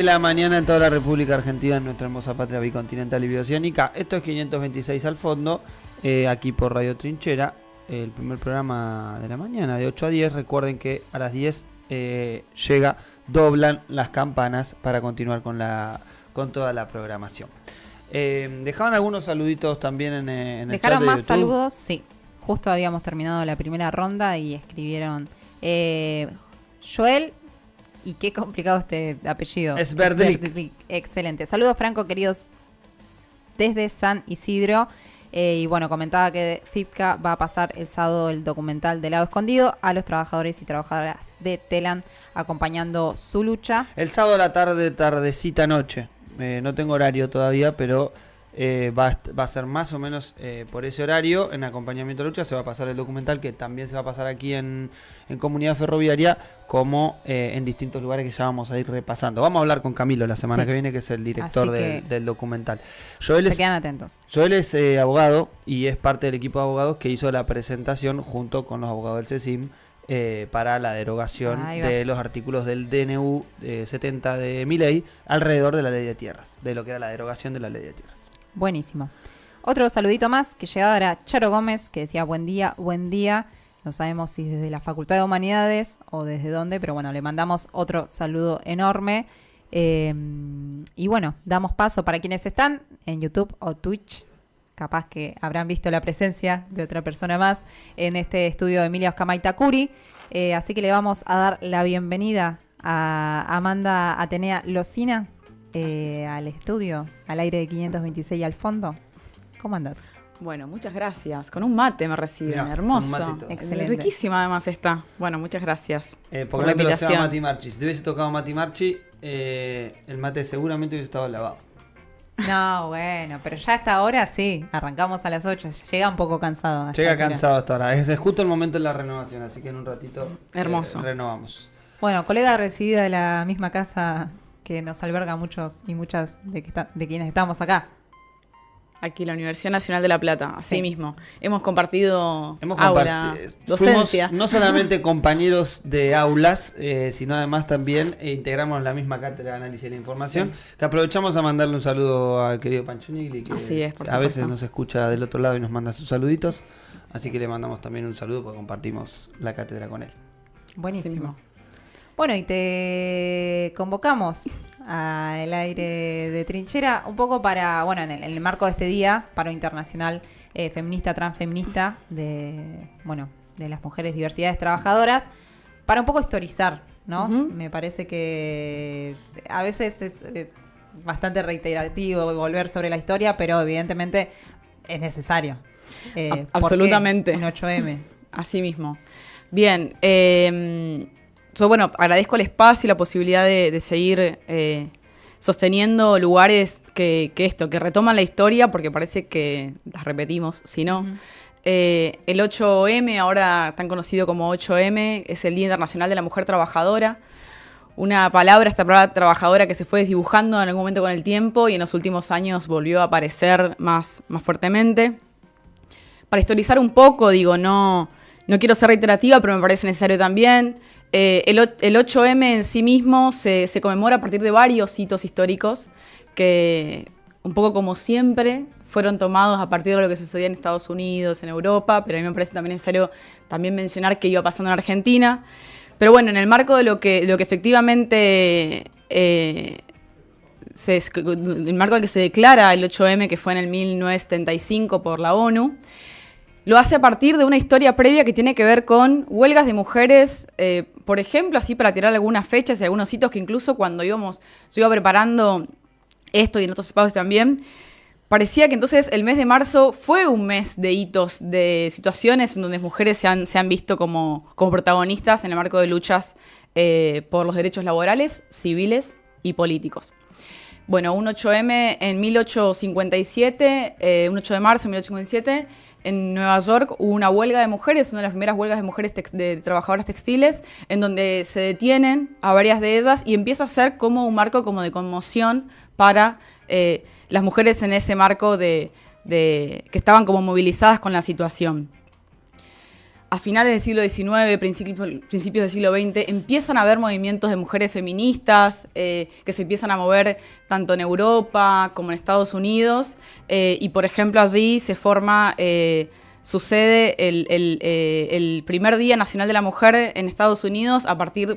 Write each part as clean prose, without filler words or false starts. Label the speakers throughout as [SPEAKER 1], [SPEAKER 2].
[SPEAKER 1] De la mañana en toda la República Argentina, en nuestra hermosa patria bicontinental y bioceánica. Esto es 526 al fondo, aquí por Radio Trinchera, el primer programa de la mañana de 8 a 10. Recuerden que a las 10 doblan las campanas para continuar con toda la programación. Dejaban algunos saluditos también en el chat de
[SPEAKER 2] ¿Dejaron más
[SPEAKER 1] YouTube.
[SPEAKER 2] saludos? Sí, justo habíamos terminado la primera ronda y escribieron Joel. Y qué complicado este apellido.
[SPEAKER 1] Sverdlik.
[SPEAKER 2] Excelente. Saludos, Franco, queridos, desde San Isidro. Y bueno, comentaba que FIPCA va a pasar el sábado el documental de Lado Escondido a los trabajadores y trabajadoras de Telam, acompañando su lucha.
[SPEAKER 1] El sábado a la tarde, tardecita, noche. No tengo horario todavía, pero va a ser más o menos por ese horario. En acompañamiento de lucha se va a pasar el documental, que también se va a pasar aquí en Comunidad Ferroviaria, como en distintos lugares que ya vamos a ir repasando. Vamos a hablar con Camilo la semana que viene, que es el director del documental.
[SPEAKER 2] Se quedan atentos.
[SPEAKER 1] Joel es abogado y es parte del equipo de abogados que hizo la presentación junto con los abogados del CECIM para la derogación de los artículos del DNU 70 de Milei alrededor de la ley de tierras, de lo que era la derogación de la ley de tierras.
[SPEAKER 2] Buenísimo. Otro saludito más que llegaba era Charo Gómez, que decía buen día, buen día. No sabemos si desde la Facultad de Humanidades o desde dónde, pero bueno, le mandamos otro saludo enorme. Y bueno, damos paso para quienes están en YouTube o Twitch. Capaz que habrán visto la presencia de otra persona más en este estudio de Emilia Oscamaita Curi. Así que le vamos a dar la bienvenida a Amanda Atenea Locina al estudio, al aire de 526 al fondo. ¿Cómo andás?
[SPEAKER 3] Bueno, muchas gracias. Con un mate me reciben, mirá, hermoso.
[SPEAKER 2] Excelente.
[SPEAKER 3] Riquísima además está. Bueno, muchas gracias
[SPEAKER 1] por la invitación. Te lo Mati Marchi. Si te hubiese tocado Mati Marchi, el mate seguramente hubiese estado lavado.
[SPEAKER 2] No, bueno, pero ya hasta ahora sí, arrancamos a las 8, llega un poco cansado.
[SPEAKER 1] Llega cansado hasta ahora, es justo el momento de la renovación, así que en un ratito renovamos.
[SPEAKER 2] Bueno, colega recibida de la misma casa que nos alberga muchos y muchas de quienes estamos acá.
[SPEAKER 3] Aquí en la Universidad Nacional de La Plata, así mismo. Hemos compartido aula, docencia.
[SPEAKER 1] Fuimos no solamente compañeros de aulas, sino además también integramos la misma cátedra de análisis de la información, que aprovechamos a mandarle un saludo al querido Pancho Nigli, que
[SPEAKER 3] así es, por
[SPEAKER 1] a veces nos escucha del otro lado y nos manda sus saluditos, así que le mandamos también un saludo porque compartimos la cátedra con él.
[SPEAKER 2] Buenísimo. Bueno, y te convocamos al aire de Trinchera un poco para, bueno, en el marco de este día, paro internacional feminista, transfeminista de las mujeres diversidades trabajadoras, para un poco historizar, ¿no? Me parece que a veces es bastante reiterativo volver sobre la historia, pero evidentemente es necesario.
[SPEAKER 3] Absolutamente.
[SPEAKER 2] Un 8M.
[SPEAKER 3] Así mismo. Bien, yo, agradezco el espacio y la posibilidad de seguir sosteniendo lugares que retoman la historia, porque parece que las repetimos, si no. El 8M, ahora tan conocido como 8M, es el Día Internacional de la Mujer Trabajadora. Esta palabra trabajadora que se fue desdibujando en algún momento con el tiempo y en los últimos años volvió a aparecer más fuertemente. Para historizar un poco, no quiero ser reiterativa, pero me parece necesario también. El 8M en sí mismo se conmemora a partir de varios hitos históricos que, un poco como siempre, fueron tomados a partir de lo que sucedía en Estados Unidos, en Europa, pero a mí me parece también necesario también mencionar qué iba pasando en Argentina. Pero bueno, en el marco de lo que efectivamente el marco en que se declara el 8M, que fue en el 1975 por la ONU, lo hace a partir de una historia previa que tiene que ver con huelgas de mujeres, por ejemplo, así para tirar algunas fechas y algunos hitos que incluso cuando yo iba preparando esto y en otros espacios también, parecía que entonces el mes de marzo fue un mes de hitos, de situaciones en donde mujeres se han visto como protagonistas en el marco de luchas por los derechos laborales, civiles y políticos. Bueno, un 8M en 1857, un 8 de marzo en 1857, en Nueva York hubo una huelga de mujeres, una de las primeras huelgas de mujeres de trabajadoras textiles, en donde se detienen a varias de ellas y empieza a ser como un marco como de conmoción para las mujeres en ese marco que estaban como movilizadas con la situación. a finales del siglo XIX, principios del siglo XX, empiezan a haber movimientos de mujeres feministas que se empiezan a mover tanto en Europa como en Estados Unidos. Y, por ejemplo, allí se forma, sucede el primer Día Nacional de la Mujer en Estados Unidos,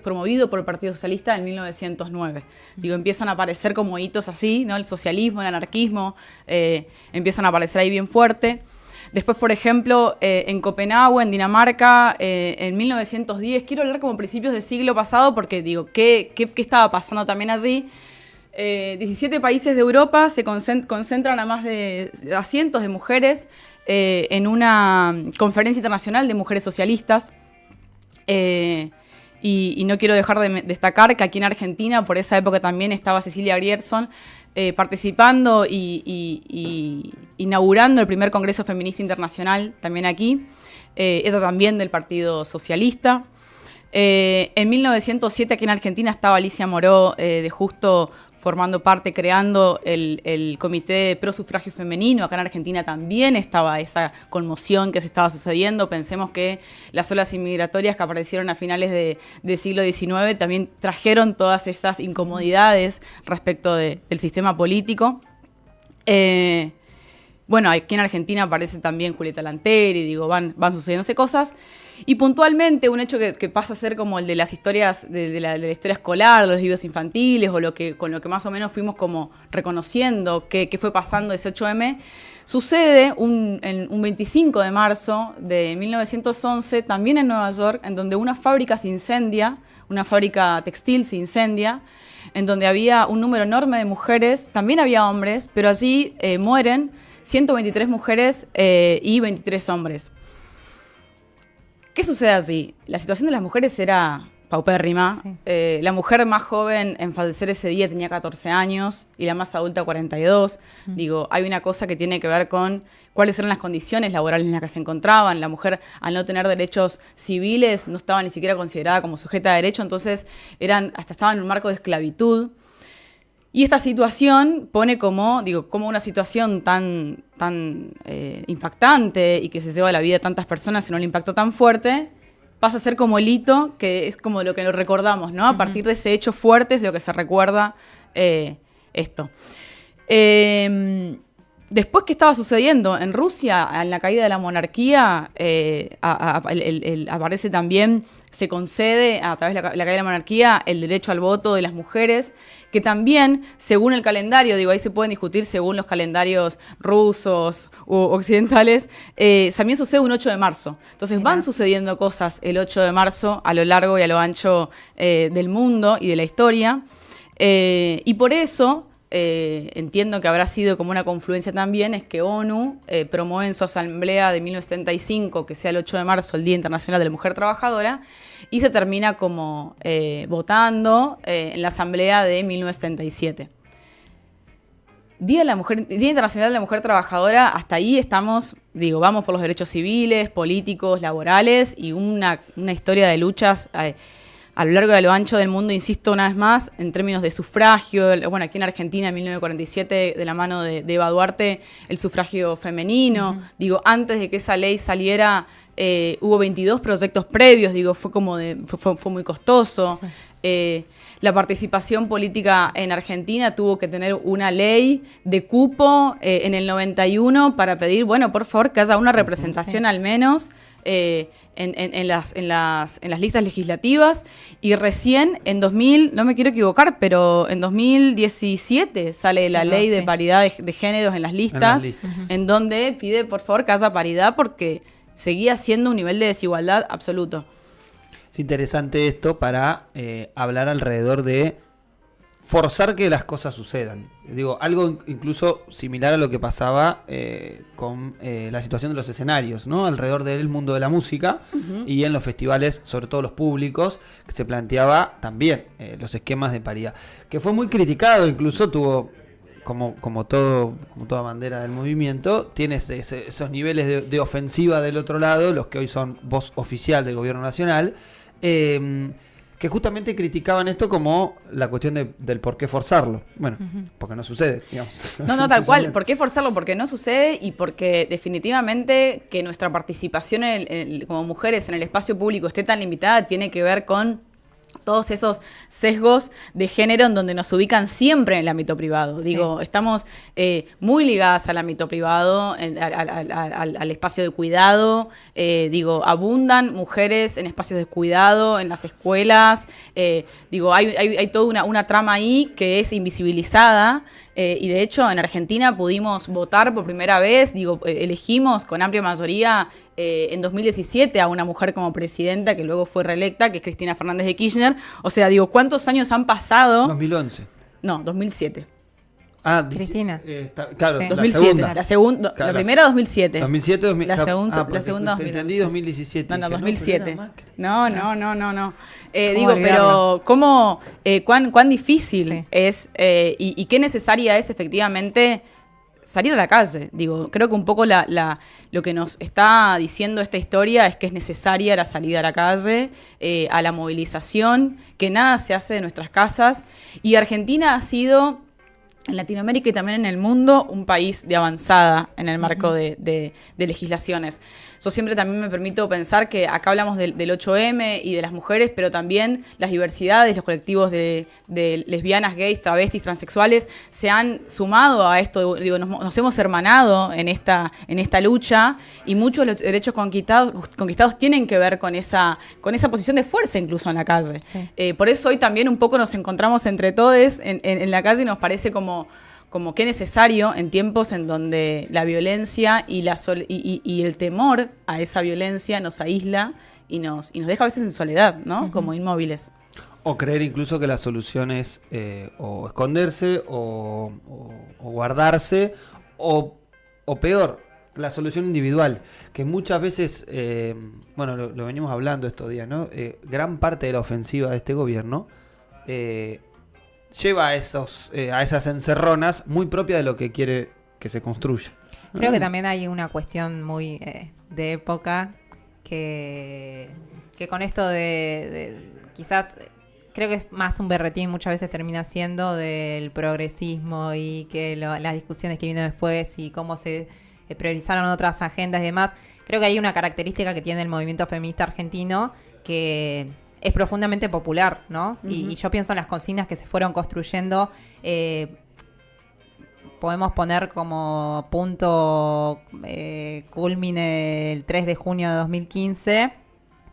[SPEAKER 3] promovido por el Partido Socialista en 1909. Digo, empiezan a aparecer como hitos así, ¿no? El socialismo, el anarquismo, empiezan a aparecer ahí bien fuerte. Después, por ejemplo, en Copenhague, en Dinamarca, en 1910, quiero hablar como principios del siglo pasado porque digo, ¿qué estaba pasando también allí? 17 países de Europa se concentran a cientos de mujeres en una conferencia internacional de mujeres socialistas. Y no quiero dejar de destacar que aquí en Argentina, por esa época también estaba Cecilia Grierson participando y inaugurando el primer Congreso Feminista Internacional también aquí, ella también del Partido Socialista. En 1907 aquí en Argentina estaba Alicia Moró de Justo formando parte, creando el Comité Pro Sufragio Femenino. Acá en Argentina también estaba esa conmoción que se estaba sucediendo. Pensemos que las olas inmigratorias que aparecieron a finales del siglo XIX también trajeron todas esas incomodidades respecto del sistema político. Bueno, aquí en Argentina aparece también Julieta Lanteri, digo, van sucediéndose cosas. Y puntualmente un hecho que pasa a ser como el de las historias, de la historia escolar, de los libros infantiles, o con lo que más o menos fuimos como reconociendo qué fue pasando ese 8M, sucede un 25 de marzo de 1911, también en Nueva York, en donde una fábrica se incendia, una fábrica textil se incendia, en donde había un número enorme de mujeres, también había hombres, pero allí mueren 123 mujeres y 23 hombres. ¿Qué sucede allí? La situación de las mujeres era paupérrima. Sí. La mujer más joven en fallecer ese día tenía 14 años y la más adulta 42. Digo, hay una cosa que tiene que ver con cuáles eran las condiciones laborales en las que se encontraban. La mujer, al no tener derechos civiles, no estaba ni siquiera considerada como sujeta de derecho, entonces hasta estaban en un marco de esclavitud. Y esta situación pone como una situación tan impactante y que se lleva la vida de tantas personas en un impacto tan fuerte, pasa a ser como el hito, que es como lo que nos recordamos, ¿no? A partir de ese hecho fuerte es lo que se recuerda esto. Después, ¿qué estaba sucediendo? En Rusia, en la caída de la monarquía, aparece también, se concede a través de la caída de la monarquía el derecho al voto de las mujeres, que también, según el calendario, digo, ahí se pueden discutir según los calendarios rusos u occidentales, también sucede un 8 de marzo. Entonces van sucediendo cosas el 8 de marzo a lo largo y a lo ancho del mundo y de la historia. Y por eso entiendo que habrá sido como una confluencia también, es que ONU promueve en su asamblea de 1975, que sea el 8 de marzo, el Día Internacional de la Mujer Trabajadora, y se termina como votando en la asamblea de 1977. Día Internacional de la Mujer Trabajadora, hasta ahí estamos, digo, vamos por los derechos civiles, políticos, laborales y una historia de luchas a lo largo y a lo ancho del mundo, insisto una vez más, en términos de sufragio. Bueno, aquí en Argentina en 1947, de la mano de Eva Duarte, el sufragio femenino. Digo, antes de que esa ley saliera, hubo 22 proyectos previos, digo, fue muy costoso. Sí. La participación política en Argentina tuvo que tener una ley de cupo en el 91 para pedir, bueno, por favor, que haya una representación al menos en las listas legislativas, y recién en 2000, no me quiero equivocar, pero en 2017 sale la ley de paridad de géneros en las listas, en donde pide por favor que haya paridad porque seguía siendo un nivel de desigualdad absoluto.
[SPEAKER 1] Es interesante esto para hablar alrededor de forzar que las cosas sucedan. Digo, algo incluso similar a lo que pasaba con la situación de los escenarios, ¿no? Alrededor del mundo de la música y en los festivales, sobre todo los públicos, que se planteaba también los esquemas de paridad. Que fue muy criticado, incluso tuvo, como toda bandera del movimiento, tiene esos niveles de ofensiva del otro lado, los que hoy son voz oficial del gobierno nacional, que que justamente criticaban esto como la cuestión del por qué forzarlo. Bueno, porque no sucede, digamos.
[SPEAKER 3] No, tal cual. ¿Por qué forzarlo? Porque no sucede y porque definitivamente que nuestra participación como mujeres en el espacio público esté tan limitada tiene que ver con todos esos sesgos de género en donde nos ubican siempre en el ámbito privado. Sí. Digo, estamos muy ligadas al ámbito privado, al espacio de cuidado. Digo, abundan mujeres en espacios de cuidado, en las escuelas. Digo, hay toda una trama ahí que es invisibilizada. Y de hecho, en Argentina pudimos votar por primera vez. Digo, elegimos con amplia mayoría en 2017 a una mujer como presidenta que luego fue reelecta, que es Cristina Fernández de Kirchner. O sea, digo, ¿cuántos años han pasado?
[SPEAKER 1] 2011.
[SPEAKER 3] No, 2007.
[SPEAKER 2] Ah, Cristina.
[SPEAKER 1] Claro,
[SPEAKER 3] sí. 2007.
[SPEAKER 1] Claro,
[SPEAKER 3] la primera 2007.
[SPEAKER 1] 2007, 2000.
[SPEAKER 3] La segunda 2011.
[SPEAKER 1] Entendí 2017.
[SPEAKER 3] No, 2007. No.
[SPEAKER 2] Digo,
[SPEAKER 3] pero ¿cómo, cuán difícil es y qué necesaria es efectivamente salir a la calle? Digo, creo que un poco lo que nos está diciendo esta historia es que es necesaria la salida a la calle, a la movilización, que nada se hace de nuestras casas. Y Argentina ha sido, en Latinoamérica y también en el mundo, un país de avanzada en el marco de legislaciones. Yo siempre también me permito pensar que acá hablamos del 8M y de las mujeres, pero también las diversidades, los colectivos de lesbianas, gays, travestis, transexuales se han sumado a esto. Digo, nos hemos hermanado en esta lucha y muchos de los derechos conquistados tienen que ver con esa posición de fuerza incluso en la calle. Sí. Por eso hoy también un poco nos encontramos entre todos en la calle y nos parece como qué necesario en tiempos en donde la violencia y el temor a esa violencia nos aísla y nos deja a veces en soledad, ¿no? Como inmóviles.
[SPEAKER 1] O creer incluso que la solución es o esconderse o guardarse o peor, la solución individual, que muchas veces, bueno, lo venimos hablando estos días, ¿no? Gran parte de la ofensiva de este gobierno lleva a esas encerronas muy propia de lo que quiere que se construya.
[SPEAKER 2] Creo que también hay una cuestión muy de época que con esto de quizás, creo que es más un berretín, muchas veces termina siendo del progresismo y que las discusiones que vino después y cómo se priorizaron otras agendas y demás. Creo que hay una característica que tiene el movimiento feminista argentino que es profundamente popular, ¿no? Y yo pienso en las consignas que se fueron construyendo. Podemos poner como punto culmine el 3 de junio de 2015,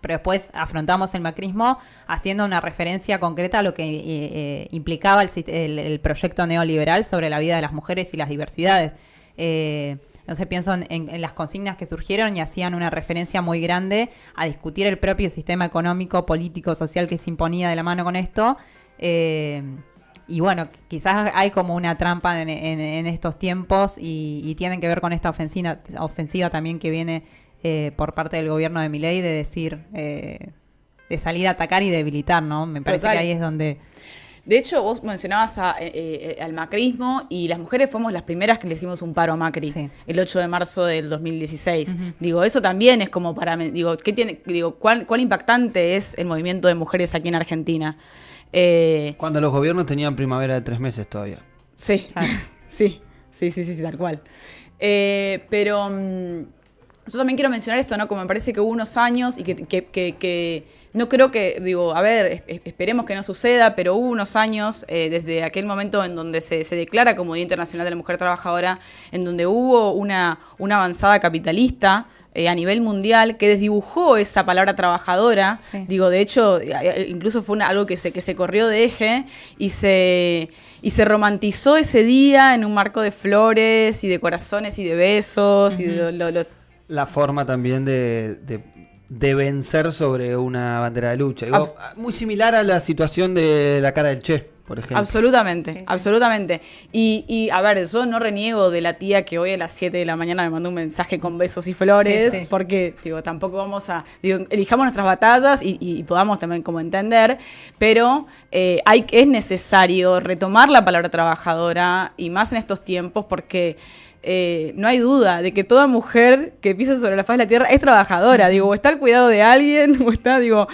[SPEAKER 2] pero después afrontamos el macrismo haciendo una referencia concreta a lo que implicaba el proyecto neoliberal sobre la vida de las mujeres y las diversidades. Entonces pienso en las consignas que surgieron y hacían una referencia muy grande a discutir el propio sistema económico, político, social que se imponía de la mano con esto. Y bueno, quizás hay como una trampa en estos tiempos y tienen que ver con esta ofensiva también que viene por parte del gobierno de Milei de decir, de salir a atacar y debilitar, ¿no? Me parece que ahí es donde...
[SPEAKER 3] De hecho, vos mencionabas al macrismo y las mujeres fuimos las primeras que le hicimos un paro a Macri, sí, el 8 de marzo del 2016. Digo, eso también es como para... Digo, ¿cuán impactante es el movimiento de mujeres aquí en Argentina?
[SPEAKER 1] Cuando los gobiernos tenían primavera de 3 meses todavía.
[SPEAKER 3] Sí, claro. sí, tal cual. Pero yo también quiero mencionar esto, ¿no? Como me parece que hubo unos años y que no creo que, digo, a ver, esperemos que no suceda, pero hubo unos años, desde aquel momento en donde se declara como Día Internacional de la Mujer Trabajadora, en donde hubo una avanzada capitalista a nivel mundial que desdibujó esa palabra trabajadora. Sí. Digo, de hecho, incluso fue algo que se corrió de eje y se romantizó ese día en un marco de flores y de corazones y de besos y
[SPEAKER 1] la forma también de vencer sobre una bandera de lucha. Digo, muy similar a la situación de la cara del Che, por ejemplo.
[SPEAKER 3] Absolutamente,
[SPEAKER 2] sí.
[SPEAKER 3] Absolutamente. Y a ver, yo no reniego de la tía que hoy a las 7 de la mañana me mandó un mensaje con besos y flores, sí. Porque digo, tampoco vamos a... Digo, elijamos nuestras batallas y podamos también como entender, pero es necesario retomar la palabra trabajadora y más en estos tiempos porque... no hay duda de que toda mujer que pisa sobre la faz de la tierra es trabajadora, digo, o está al cuidado de alguien, o está, digo,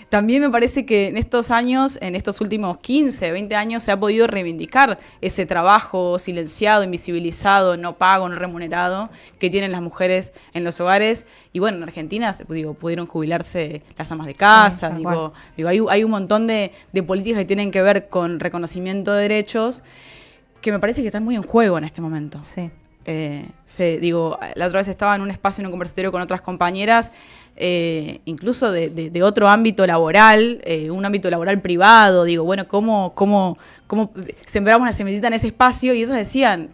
[SPEAKER 3] también me parece que en estos años, en estos últimos 15, 20 años, se ha podido reivindicar ese trabajo silenciado, invisibilizado, no pago, no remunerado, que tienen las mujeres en los hogares. Y bueno, en Argentina, digo, pudieron jubilarse las amas de casa,
[SPEAKER 2] Sí,
[SPEAKER 3] hay un montón de políticas que tienen que ver con reconocimiento de derechos que me parece que están muy en juego en este momento.
[SPEAKER 2] Sí.
[SPEAKER 3] La otra vez estaba en un espacio, en un conversatorio con otras compañeras, incluso de otro ámbito laboral, un ámbito laboral privado, digo, bueno, ¿cómo sembramos la semillita en ese espacio? Y ellas decían,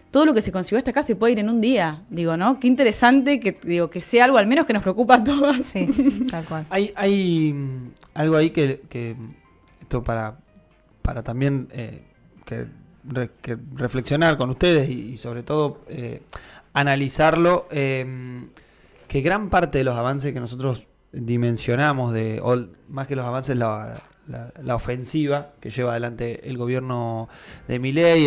[SPEAKER 3] todo lo que se consiguió hasta acá se puede ir en un día, digo, ¿no? Qué interesante que sea algo al menos que nos preocupa a todas.
[SPEAKER 2] Sí, tal cual.
[SPEAKER 1] Hay algo ahí que esto para también que reflexionar con ustedes y sobre todo analizarlo, que gran parte de los avances que nosotros dimensionamos, o más que los avances, la ofensiva que lleva adelante el gobierno de Milei,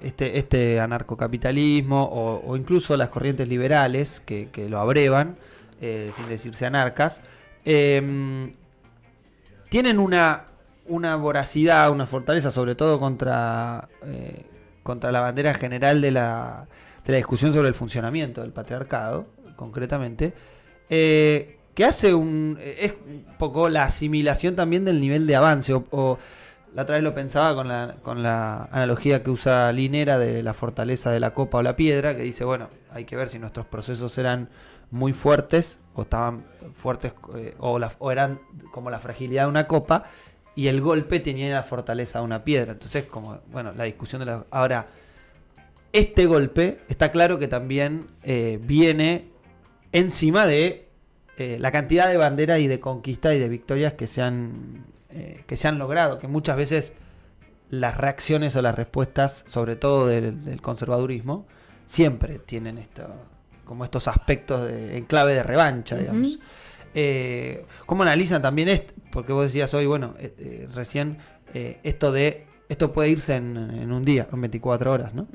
[SPEAKER 1] este anarcocapitalismo o incluso las corrientes liberales que lo abrevan, sin decirse anarcas, tienen una voracidad, una fortaleza, sobre todo contra la bandera general de la discusión sobre el funcionamiento del patriarcado, concretamente, que hace es un poco la asimilación también del nivel de avance, o la otra vez lo pensaba con la analogía que usa Linera de la fortaleza de la copa o la piedra, que dice, bueno, hay que ver si nuestros procesos eran muy fuertes, o estaban fuertes, o eran como la fragilidad de una copa, y el golpe tenía la fortaleza de una piedra. Entonces, como, bueno, la discusión de ahora, este golpe está claro que también viene encima de la cantidad de banderas y de conquistas y de victorias que se han logrado, que muchas veces las reacciones o las respuestas, sobre todo del conservadurismo, siempre tienen como estos aspectos en clave de revancha, digamos. ¿Cómo analizan también esto? Porque vos decías hoy, bueno, recién, esto puede irse en un día, en 24 horas, ¿no?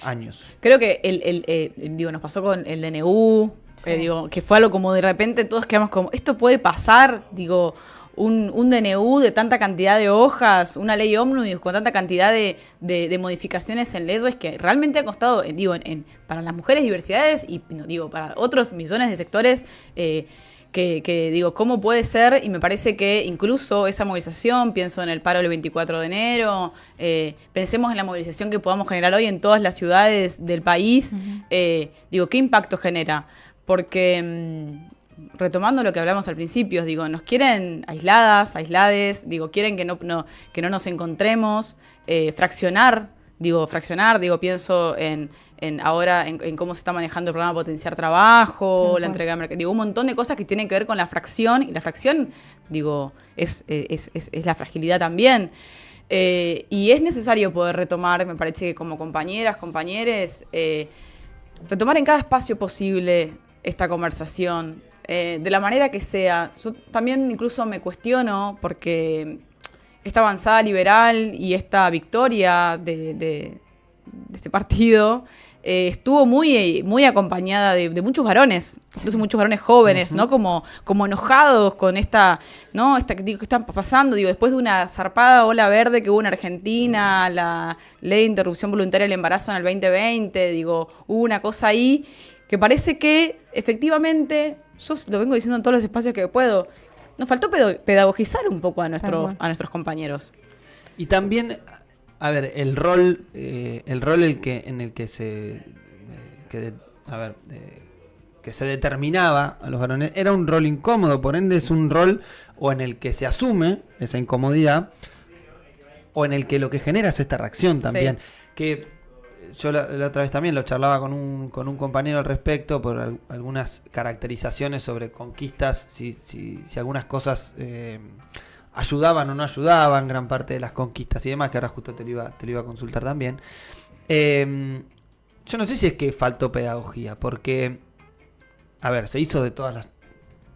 [SPEAKER 1] Años.
[SPEAKER 3] Creo que nos pasó con el DNU, sí. Que fue algo como de repente todos quedamos como, esto puede pasar, un DNU de tanta cantidad de hojas, una ley ómnibus con tanta cantidad de modificaciones en leyes que realmente ha costado, para las mujeres diversidades y para otros millones de sectores, ¿cómo puede ser? Y me parece que incluso esa movilización, pienso en el paro del 24 de enero, pensemos en la movilización que podamos generar hoy en todas las ciudades del país, ¿qué impacto genera? Porque, retomando lo que hablamos al principio, nos quieren aislades, quieren que no nos encontremos, fraccionar, pienso ahora en cómo se está manejando el programa Potenciar Trabajo, la entrega de mercado, un montón de cosas que tienen que ver con la fracción, y la fracción, es la fragilidad también. Y es necesario poder retomar, me parece que como compañeros, retomar en cada espacio posible esta conversación, de la manera que sea. Yo también incluso me cuestiono, porque esta avanzada liberal y esta victoria de este partido estuvo muy acompañada de muchos varones, incluso muchos varones jóvenes, ¿no? Como enojados con ¿qué está pasando? Después de una zarpada ola verde que hubo en Argentina, la ley de interrupción voluntaria del embarazo en el 2020, hubo una cosa ahí que parece que efectivamente, yo lo vengo diciendo en todos los espacios que puedo, nos faltó pedagogizar un poco a nuestros compañeros.
[SPEAKER 1] Y también, a ver, el rol en el que se determinaba a los varones era un rol incómodo, por ende es un rol o en el que se asume esa incomodidad, o en el que lo que genera es esta reacción también. Sí. Que yo la otra vez también lo charlaba con un compañero al respecto, por algunas caracterizaciones sobre conquistas, si algunas cosas ayudaban o no ayudaban, gran parte de las conquistas y demás, que ahora justo te lo iba a consultar también. Yo no sé si es que faltó pedagogía, porque, a ver, se hizo de todas las...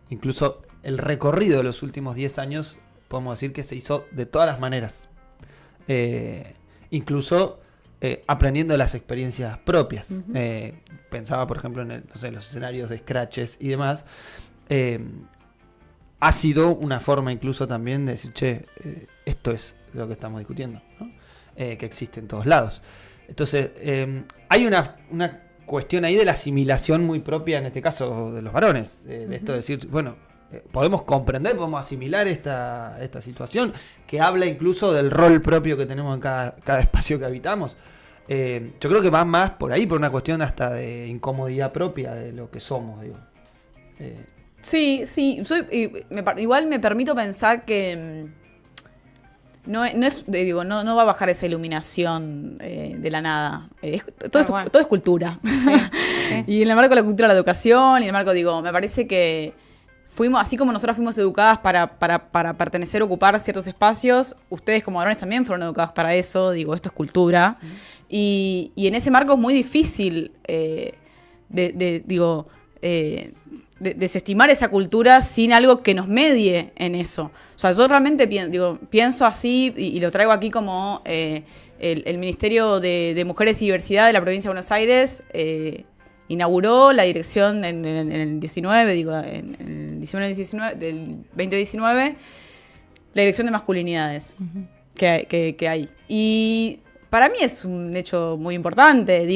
[SPEAKER 1] Incluso el recorrido de los últimos 10 años, podemos decir que se hizo de todas las maneras. Incluso aprendiendo de las experiencias propias. Pensaba, por ejemplo, en los escenarios de scratches y demás. Ha sido una forma incluso también de decir, che, esto es lo que estamos discutiendo, ¿no? Que existe en todos lados. Entonces, hay una cuestión ahí de la asimilación muy propia, en este caso, de los varones. De esto de decir, bueno, podemos comprender, podemos asimilar esta situación, que habla incluso del rol propio que tenemos en cada espacio que habitamos. Yo creo que va más por ahí, por una cuestión hasta de incomodidad propia de lo que somos, digo.
[SPEAKER 3] Sí, igual me permito pensar que no va a bajar esa iluminación de la nada. Todo es cultura. Sí. Y en el marco de la cultura, la educación, y en el marco, me parece que así como nosotras fuimos educadas para pertenecer, ocupar ciertos espacios, ustedes como varones también fueron educados para eso, esto es cultura. Y en ese marco es muy difícil, desestimar esa cultura sin algo que nos medie en eso. O sea, yo realmente pienso así y lo traigo aquí como el Ministerio de Mujeres y Diversidad de la Provincia de Buenos Aires inauguró la dirección en el 19, en el diciembre del 2019, la dirección de masculinidades que hay. Y para mí es un hecho muy importante,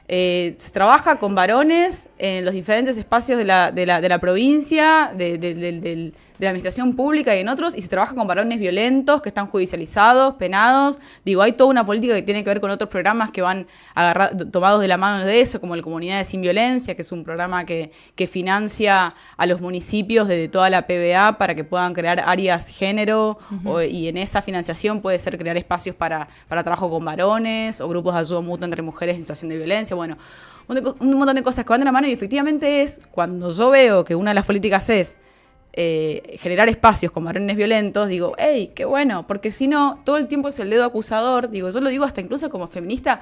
[SPEAKER 3] se trabaja con varones en los diferentes espacios de la provincia, de la administración pública y en otros, y se trabaja con varones violentos que están judicializados, penados. Hay toda una política que tiene que ver con otros programas que van tomados de la mano de eso, como el Comunidades sin Violencia, que es un programa que financia a los municipios de toda la PBA para que puedan crear áreas género, y en esa financiación puede ser crear espacios para trabajo con varones o grupos de ayuda mutua entre mujeres en situación de violencia. Bueno, un montón de cosas que van de la mano, y efectivamente cuando yo veo que una de las políticas es generar espacios con varones violentos, digo, ¡hey, qué bueno! Porque si no, todo el tiempo es el dedo acusador. Yo lo digo hasta incluso como feminista.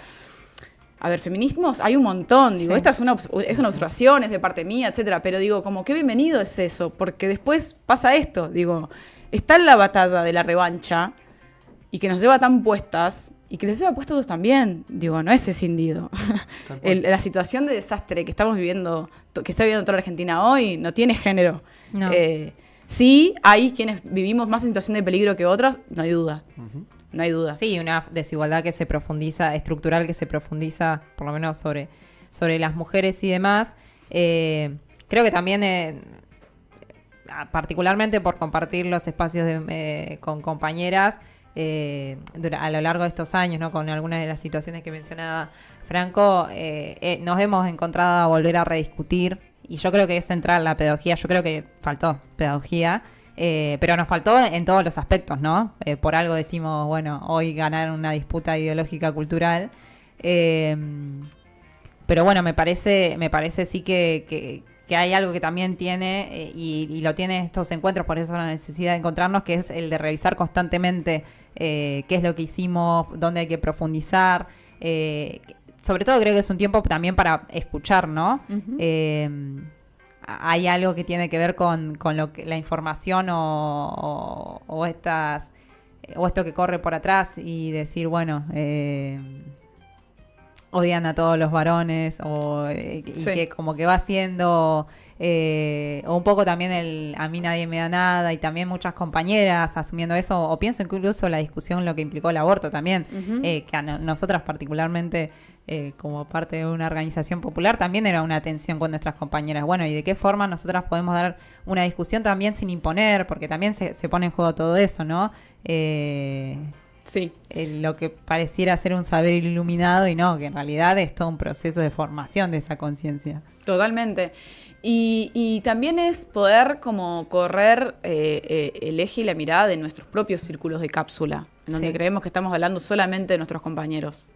[SPEAKER 3] A ver, feminismos hay un montón. Sí. Esta es una observación, es de parte mía, etcétera. Pero como qué bienvenido es eso, porque después pasa esto. Está en la batalla de la revancha y que nos lleva tan puestas y que les lleva puestos todos también. No es escindido. La situación de desastre que estamos viviendo, que está viviendo toda la Argentina hoy, no tiene género. No. Sí, hay quienes vivimos más en situación de peligro que otras, no hay duda. No hay duda.
[SPEAKER 2] Sí, una desigualdad que se profundiza, estructural que se profundiza, por lo menos sobre las mujeres y demás. Creo que también, particularmente por compartir los espacios con compañeras, a lo largo de estos años, ¿no? Con algunas de las situaciones que mencionaba Franco, nos hemos encontrado a volver a rediscutir, y yo creo que es central la pedagogía. Yo creo que faltó pedagogía, pero nos faltó en todos los aspectos, ¿no? Por algo decimos, bueno, hoy ganar una disputa ideológica cultural, pero bueno, me parece sí que hay algo que también tiene, y lo tiene estos encuentros, por eso la necesidad de encontrarnos, que es el de revisar constantemente qué es lo que hicimos, dónde hay que profundizar. Sobre todo creo que es un tiempo también para escuchar, ¿no? Hay algo que tiene que ver con lo que la información o esto que corre por atrás, y decir, bueno, odian a todos los varones, y sí, que como que va siendo, o un poco también a mí nadie me da nada, y también muchas compañeras asumiendo eso, o pienso incluso la discusión, lo que implicó el aborto también, que a nosotras particularmente, como parte de una organización popular, también era una tensión con nuestras compañeras. Bueno, ¿y de qué forma nosotras podemos dar una discusión también sin imponer? Porque también se pone en juego todo eso, ¿no?
[SPEAKER 3] Sí.
[SPEAKER 2] Lo que pareciera ser un saber iluminado, y no, que en realidad es todo un proceso de formación de esa conciencia.
[SPEAKER 3] Totalmente. Y también es poder como correr el eje y la mirada de nuestros propios círculos de cápsula, donde creemos que estamos hablando solamente de nuestros compañeros.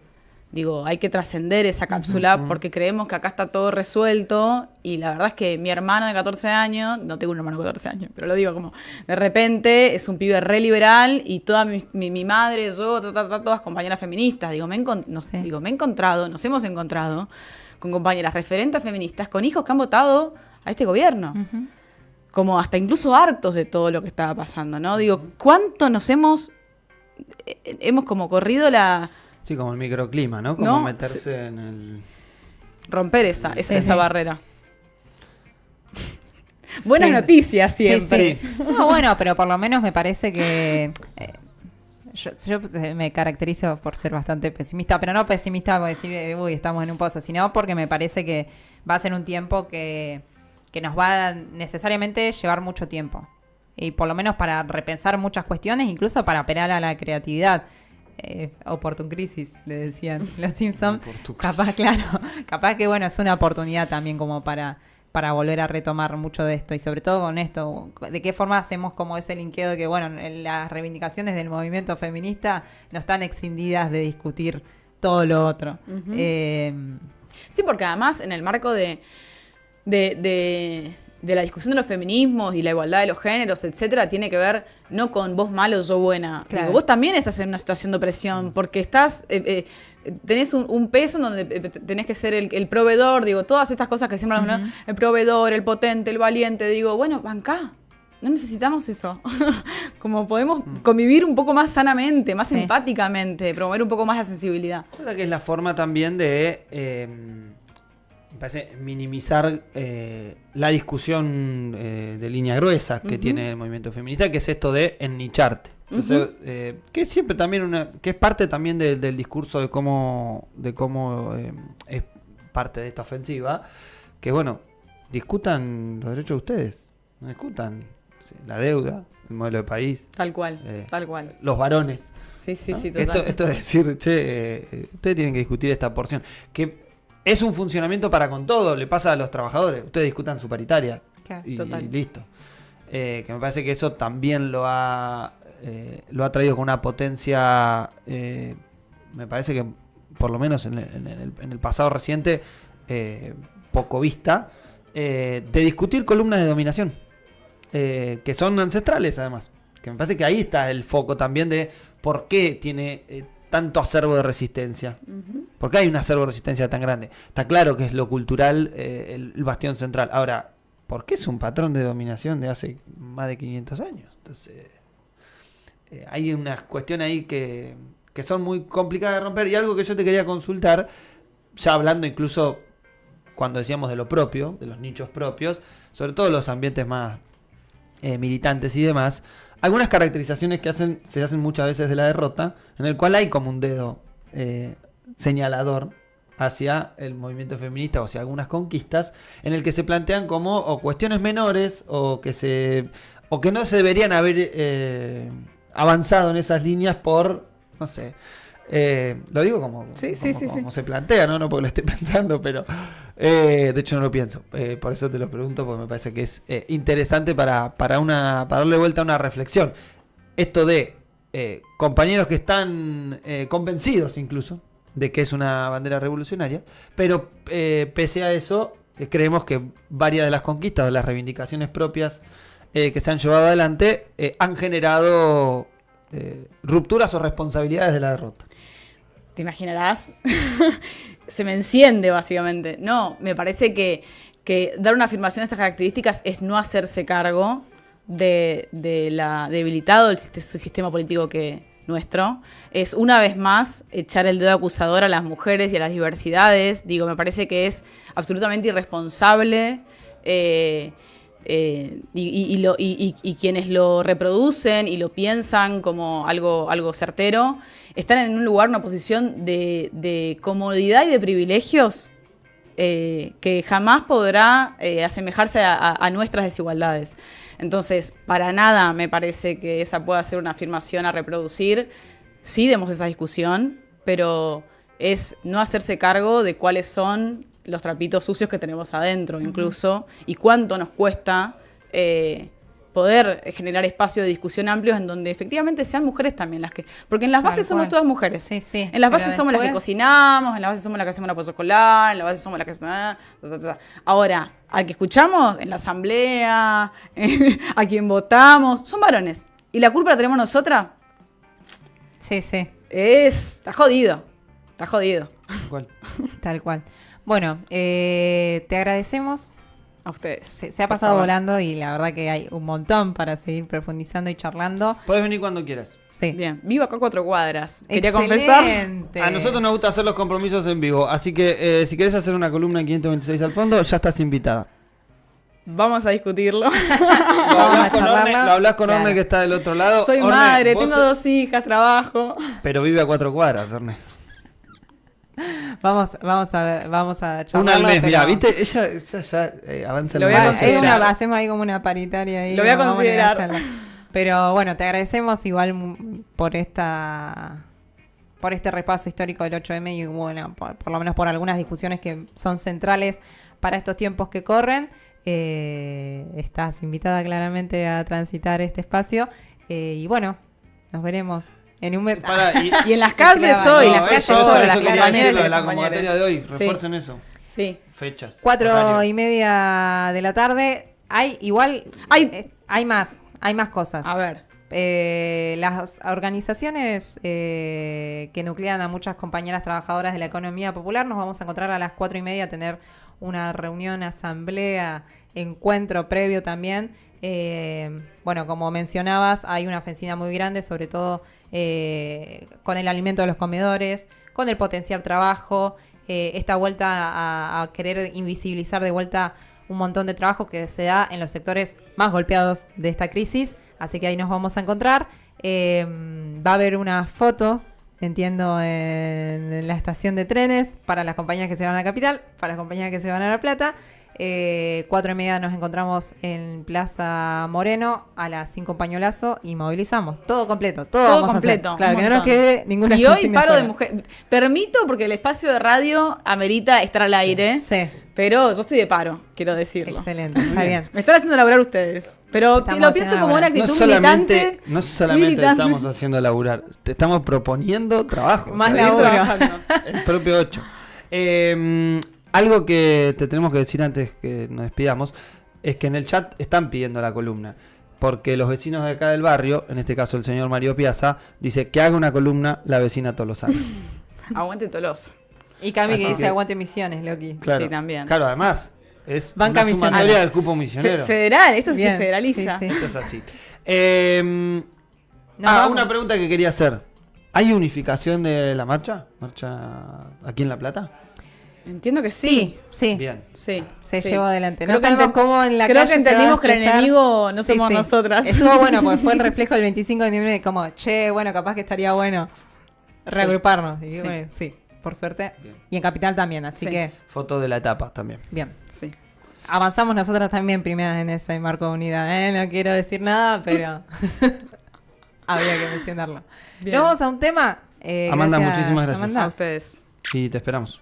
[SPEAKER 3] Hay que trascender esa cápsula porque creemos que acá está todo resuelto, y la verdad es que mi hermano de 14 años, no tengo un hermano de 14 años, pero lo digo como, de repente es un pibe re liberal, y toda mi madre, yo, todas compañeras feministas. Nos hemos encontrado con compañeras referentes feministas, con hijos que han votado a este gobierno. Como hasta incluso hartos de todo lo que estaba pasando, ¿no? ¿Cuánto nos hemos como corrido la
[SPEAKER 1] Sí, como el microclima, ¿no? Como
[SPEAKER 3] ¿No?
[SPEAKER 1] meterse en el...
[SPEAKER 3] Romper esa
[SPEAKER 2] Sí.
[SPEAKER 3] barrera. Buenas
[SPEAKER 2] Sí.
[SPEAKER 3] noticias siempre.
[SPEAKER 1] Sí.
[SPEAKER 2] No, bueno, pero por lo menos me parece que yo me caracterizo por ser bastante pesimista, pero no pesimista por decir, uy, estamos en un pozo, sino porque me parece que va a ser un tiempo que nos va a necesariamente llevar mucho tiempo. Y por lo menos para repensar muchas cuestiones, incluso para apelar a la creatividad. Opportun crisis, le decían los Simpsons. Capaz, claro, capaz que bueno, es una oportunidad también como para volver a retomar mucho de esto y sobre todo con esto, de qué forma hacemos como ese linkeo de que bueno, las reivindicaciones del movimiento feminista no están excindidas de discutir todo lo otro.
[SPEAKER 3] Ujú. Sí, porque además en el marco de la discusión de los feminismos y la igualdad de los géneros, etcétera, tiene que ver no con vos malo, yo buena.
[SPEAKER 2] Claro.
[SPEAKER 3] Digo, vos también estás en una situación de opresión, porque estás tenés un peso en donde tenés que ser el proveedor, digo, todas estas cosas que siempre hablamos, ¿no? El proveedor, el potente, el valiente, digo, bueno, bancá. No necesitamos eso. Como podemos convivir un poco más sanamente, más empáticamente, promover un poco más la sensibilidad.
[SPEAKER 1] Cosa que es la forma también de, me parece, minimizar la discusión de línea gruesa que tiene el movimiento feminista, que es esto de ennicharte. Entonces, que es siempre también que es parte también del discurso de cómo es parte de esta ofensiva, que bueno, discutan los derechos de ustedes, no discutan la deuda, el modelo de país,
[SPEAKER 3] Tal cual, tal cual.
[SPEAKER 1] los varones.
[SPEAKER 3] Sí, sí,
[SPEAKER 1] ¿no?
[SPEAKER 3] sí, total.
[SPEAKER 1] Esto es decir, che, ustedes tienen que discutir esta porción, que es un funcionamiento para con todo, le pasa a los trabajadores, ustedes discutan su paritaria y
[SPEAKER 3] Total.
[SPEAKER 1] listo. Que me parece que eso también lo ha traído con una potencia, me parece que por lo menos en el pasado reciente, poco vista, de discutir columnas de dominación, que son ancestrales además. Que me parece que ahí está el foco también de por qué tiene tanto acervo de resistencia. ¿Por qué hay un acervo de resistencia tan grande? Está claro que es lo cultural, el bastión central. Ahora, ¿por qué es un patrón de dominación de hace más de 500 años? Entonces, hay unas cuestiones ahí que son muy complicadas de romper. Y algo que yo te quería consultar, ya hablando incluso cuando decíamos de lo propio, de los nichos propios, sobre todo los ambientes más militantes y demás, algunas caracterizaciones que se hacen muchas veces de la derrota, en el cual hay como un dedo señalador hacia el movimiento feminista o hacia algunas conquistas, en el que se plantean como o cuestiones menores o que no se deberían haber avanzado en esas líneas por, no sé, lo digo como se plantea, ¿no? Porque lo estoy pensando, pero de hecho no lo pienso. Por eso te lo pregunto, porque me parece que es interesante para darle vuelta a una reflexión. Esto de compañeros que están convencidos incluso de que es una bandera revolucionaria, pero pese a eso, creemos que varias de las conquistas, de las reivindicaciones propias que se han llevado adelante, han generado rupturas o responsabilidades de la derrota.
[SPEAKER 3] Te imaginarás, se me enciende básicamente. No, me parece que dar una afirmación de estas características es no hacerse cargo de la debilitado del sistema político nuestro. Es una vez más echar el dedo acusador a las mujeres y a las diversidades. Digo, me parece que es absolutamente irresponsable. Y quienes lo reproducen y lo piensan como algo certero, están en un lugar, una posición de comodidad y de privilegios que jamás podrá asemejarse a nuestras desigualdades. Entonces, para nada me parece que esa pueda ser una afirmación a reproducir. Sí demos esa discusión, pero es no hacerse cargo de cuáles son los trapitos sucios que tenemos adentro incluso, y cuánto nos cuesta poder generar espacios de discusión amplios en donde efectivamente sean mujeres también las que... Porque en las bases somos todas mujeres.
[SPEAKER 2] Sí, sí.
[SPEAKER 3] En las bases somos las que cocinamos, en las bases somos las que hacemos la pozo escolar, en las bases somos las que... Ahora, al que escuchamos en la asamblea, a quien votamos, son varones. ¿Y la culpa la tenemos nosotras?
[SPEAKER 2] Sí, sí.
[SPEAKER 3] Está jodido. Está jodido.
[SPEAKER 1] ¿Cuál?
[SPEAKER 2] Tal cual. Bueno, te agradecemos
[SPEAKER 3] A ustedes.
[SPEAKER 2] Se ha
[SPEAKER 3] por
[SPEAKER 2] pasado
[SPEAKER 3] favor.
[SPEAKER 2] volando y la verdad que hay un montón para seguir profundizando y charlando.
[SPEAKER 1] Puedes venir cuando quieras.
[SPEAKER 2] Sí.
[SPEAKER 3] Bien, vivo acá a 4 cuadras. Quería confesar.
[SPEAKER 2] Excelente.
[SPEAKER 1] A nosotros nos gusta hacer los compromisos en vivo, así que si querés hacer una columna en 526 al fondo, ya estás invitada.
[SPEAKER 3] Vamos a discutirlo.
[SPEAKER 1] Lo hablas con
[SPEAKER 2] Claro.
[SPEAKER 1] Orne que está del otro lado.
[SPEAKER 3] Soy
[SPEAKER 1] Orne,
[SPEAKER 3] madre,
[SPEAKER 1] vos
[SPEAKER 3] tengo 2 hijas, trabajo.
[SPEAKER 1] Pero vive a 4 cuadras, Orne.
[SPEAKER 2] Vamos a charlarlo.
[SPEAKER 1] Una al mes,
[SPEAKER 2] pero-
[SPEAKER 1] mirá, ¿viste? Ella ya avanza en
[SPEAKER 3] Lo
[SPEAKER 1] la
[SPEAKER 3] voy a
[SPEAKER 2] Bueno,
[SPEAKER 1] conversación.
[SPEAKER 3] considerar.
[SPEAKER 2] hacemos ahí como una paritaria ahí.
[SPEAKER 3] Lo voy a
[SPEAKER 2] no vamos ni
[SPEAKER 3] considerar.
[SPEAKER 2] hacerlo. Pero bueno, te agradecemos igual por este repaso histórico del 8M y bueno, por lo menos por algunas discusiones que son centrales para estos tiempos que corren. Estás invitada claramente a transitar este espacio y bueno, nos veremos en un mes.
[SPEAKER 1] Pará,
[SPEAKER 3] Y en las calles
[SPEAKER 2] Claro,
[SPEAKER 3] hoy.
[SPEAKER 2] en las
[SPEAKER 1] No,
[SPEAKER 2] calles
[SPEAKER 1] eso
[SPEAKER 2] hoy, las
[SPEAKER 1] quería
[SPEAKER 2] compañeras
[SPEAKER 1] decirlo
[SPEAKER 2] y
[SPEAKER 1] de la
[SPEAKER 2] los
[SPEAKER 1] convocatoria de hoy.
[SPEAKER 3] Sí.
[SPEAKER 1] Refuercen eso.
[SPEAKER 3] Sí.
[SPEAKER 1] Fechas.
[SPEAKER 2] 4:30 de la tarde.
[SPEAKER 3] Hay-
[SPEAKER 2] Hay más cosas.
[SPEAKER 3] A ver.
[SPEAKER 2] Las organizaciones que nuclean a muchas compañeras trabajadoras de la economía popular nos vamos a encontrar a las 4:30 a tener una reunión, asamblea, encuentro previo también. Bueno, como mencionabas, hay una ofensiva muy grande, sobre todo con el alimento de los comedores, con el potenciar trabajo, esta vuelta a querer invisibilizar de vuelta un montón de trabajo que se da en los sectores más golpeados de esta crisis. Así que ahí nos vamos a encontrar. Va a haber una foto, entiendo, en la estación de trenes para las compañías que se van a la capital, para las compañías que se van a La Plata. 4:30 nos encontramos en Plaza Moreno a las 5 pañolazo y movilizamos. Todo completo, todo vamos a hacer.
[SPEAKER 3] completo.
[SPEAKER 2] Claro,
[SPEAKER 3] un
[SPEAKER 2] que no nos
[SPEAKER 3] montón.
[SPEAKER 2] quede ninguna
[SPEAKER 3] Y hoy
[SPEAKER 2] consigna
[SPEAKER 3] paro de
[SPEAKER 2] fuera.
[SPEAKER 3] mujer. Permito porque el espacio de radio amerita estar al aire.
[SPEAKER 2] Sí,
[SPEAKER 3] Pero yo estoy de paro, quiero decirlo.
[SPEAKER 2] excelente, está bien.
[SPEAKER 3] Me están haciendo laburar ustedes. Pero
[SPEAKER 2] Estamos
[SPEAKER 3] lo pienso
[SPEAKER 2] haciendo
[SPEAKER 3] como una
[SPEAKER 2] laburar.
[SPEAKER 3] actitud militante.
[SPEAKER 1] No solamente
[SPEAKER 3] militante.
[SPEAKER 1] estamos haciendo laburar, te estamos proponiendo trabajo.
[SPEAKER 2] Más
[SPEAKER 1] ¿sabés?
[SPEAKER 2] laburo.
[SPEAKER 3] Trabajando.
[SPEAKER 1] El propio 8. Algo que te tenemos que decir antes que nos despidamos es que en el chat están pidiendo la columna. Porque los vecinos de acá del barrio, en este caso el señor Mario Piazza, dice que haga una columna la vecina Tolosana.
[SPEAKER 3] Aguante Tolosa.
[SPEAKER 2] Y Cami
[SPEAKER 1] Así
[SPEAKER 2] que dice
[SPEAKER 1] que-
[SPEAKER 2] aguante misiones, Loki.
[SPEAKER 1] Claro,
[SPEAKER 3] Sí, también.
[SPEAKER 1] Claro, además es
[SPEAKER 2] Banca
[SPEAKER 1] una
[SPEAKER 2] misionera.
[SPEAKER 1] sumatoria del cupo misionero.
[SPEAKER 3] Federal, esto
[SPEAKER 2] Bien,
[SPEAKER 3] se federaliza.
[SPEAKER 2] sí, sí.
[SPEAKER 1] Esto es así.
[SPEAKER 2] Nos vamos.
[SPEAKER 1] Una pregunta que quería hacer. ¿Hay unificación de la marcha? ¿Marcha aquí en La Plata?
[SPEAKER 3] Entiendo que sí.
[SPEAKER 2] Sí,
[SPEAKER 1] Bien.
[SPEAKER 3] Sí.
[SPEAKER 2] se
[SPEAKER 3] sí.
[SPEAKER 2] llevó adelante.
[SPEAKER 3] Creo
[SPEAKER 2] No
[SPEAKER 3] que
[SPEAKER 2] sabemos cómo en la
[SPEAKER 3] creo
[SPEAKER 2] calle
[SPEAKER 3] que
[SPEAKER 2] se va a
[SPEAKER 3] entendimos que el
[SPEAKER 2] expresar.
[SPEAKER 3] enemigo no somos nosotras.
[SPEAKER 2] Estuvo bueno, porque fue el reflejo del 25 de noviembre, como, che, bueno, capaz que estaría bueno reagruparnos. Y
[SPEAKER 3] Sí.
[SPEAKER 2] bueno, sí, por suerte.
[SPEAKER 1] Bien.
[SPEAKER 2] Y en Capital también, así
[SPEAKER 3] Sí.
[SPEAKER 2] que,
[SPEAKER 1] Foto de la etapa también.
[SPEAKER 2] bien.
[SPEAKER 3] Sí.
[SPEAKER 2] Avanzamos nosotras también primeras en ese marco de unidad, ¿eh? No quiero decir nada, pero había que mencionarlo.
[SPEAKER 3] Bien.
[SPEAKER 2] Nos vamos a un tema.
[SPEAKER 1] Amanda, muchísimas gracias.
[SPEAKER 3] A ustedes.
[SPEAKER 1] Sí, te esperamos.